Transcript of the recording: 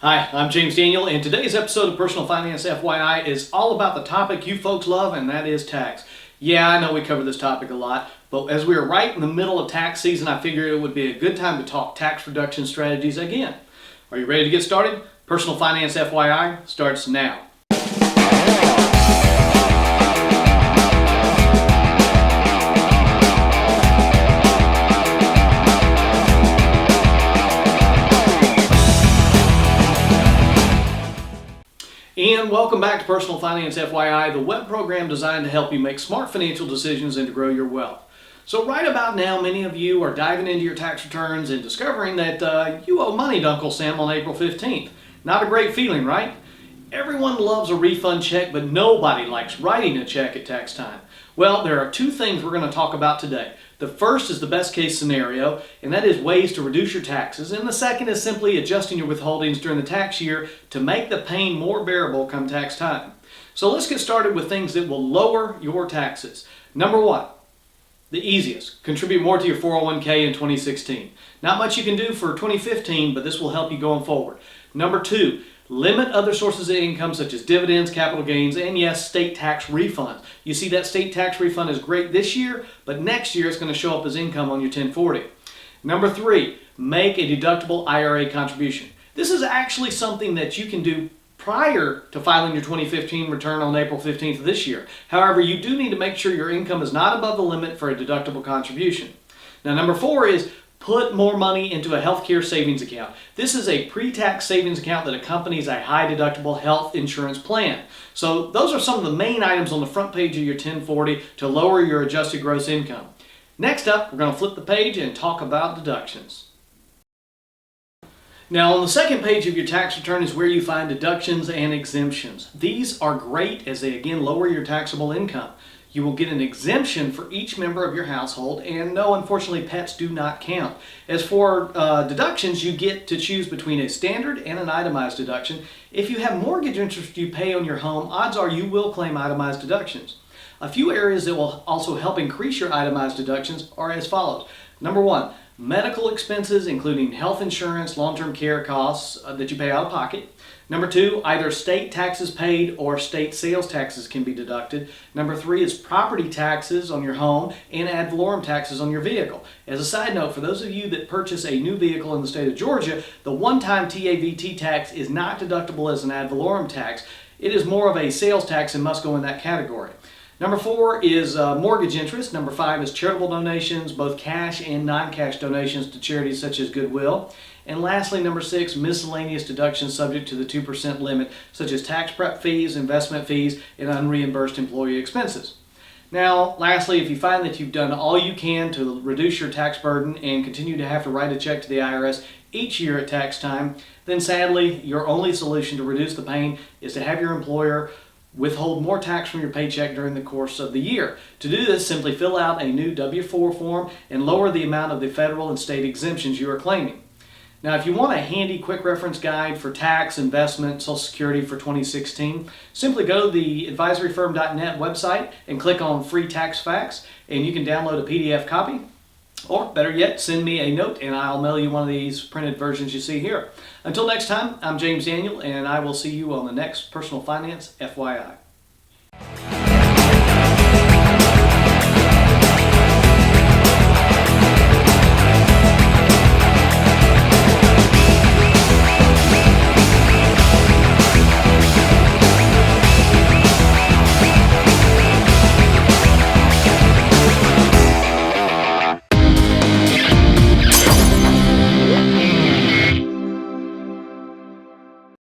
Hi, I'm James Daniel, and today's episode of Personal Finance FYI is all about the topic you folks love, and that is tax. Yeah, I know we cover this topic a lot, but as we are right in the middle of tax season, I figured it would be a good time to talk tax reduction strategies again. Are you ready to get started? Personal Finance FYI starts now. And welcome back to Personal Finance FYI, the web program designed to help you make smart financial decisions and to grow your wealth. So right about now, many of you are diving into your tax returns and discovering that you owe money to Uncle Sam on April 15th. Not a great feeling, right? Everyone loves a refund check, but nobody likes writing a check at tax time. Well, there are two things we're going to talk about today. The first is the best case scenario, and that is ways to reduce your taxes. And the second is simply adjusting your withholdings during the tax year to make the pain more bearable come tax time. So let's get started with things that will lower your taxes. Number one, the easiest, contribute more to your 401k in 2016. Not much you can do for 2015, but this will help you going forward. Number two, limit other sources of income such as dividends, capital gains, and yes, state tax refunds. You see, that state tax refund is great this year, but next year it's going to show up as income on your 1040. Number three, make a deductible IRA contribution. This is actually something that you can do prior to filing your 2015 return on April 15th of this year. However, you do need to make sure your income is not above the limit for a deductible contribution. Now, number four is put more money into a healthcare savings account. This is a pre-tax savings account that accompanies a high deductible health insurance plan. So those are some of the main items on the front page of your 1040 to lower your adjusted gross income. Next up, we're going to flip the page and talk about deductions. Now, on the second page of your tax return is where you find deductions and exemptions. These are great as they again lower your taxable income. You will get an exemption for each member of your household, and no, unfortunately, pets do not count. As for deductions, you get to choose between a standard and an itemized deduction. If you have mortgage interest you pay on your home, odds are you will claim itemized deductions. A few areas that will also help increase your itemized deductions are as follows. Number one, medical expenses, including health insurance, long-term care costs that you pay out of pocket. Number two, either state taxes paid or state sales taxes can be deducted. Number three is property taxes on your home and ad valorem taxes on your vehicle. As a side note, for those of you that purchase a new vehicle in the state of Georgia, the one-time TAVT tax is not deductible as an ad valorem tax. It is more of a sales tax and must go in that category. Number four is mortgage interest. Number five is charitable donations, both cash and non-cash donations to charities such as Goodwill. And lastly, number six, miscellaneous deductions subject to the 2% limit, such as tax prep fees, investment fees, and unreimbursed employee expenses. Now, lastly, if you find that you've done all you can to reduce your tax burden and continue to have to write a check to the IRS each year at tax time, then sadly, your only solution to reduce the pain is to have your employer withhold more tax from your paycheck during the course of the year. To do this, simply fill out a new W-4 form and lower the amount of the federal and state exemptions you are claiming. Now, if you want a handy quick reference guide for tax, investment, Social Security for 2016, simply go to the advisoryfirm.net website and click on Free Tax Facts, and you can download a PDF copy. Or better yet, send me a note and I'll mail you one of these printed versions you see here. Until next time, I'm James Daniel, and I will see you on the next Personal Finance FYI.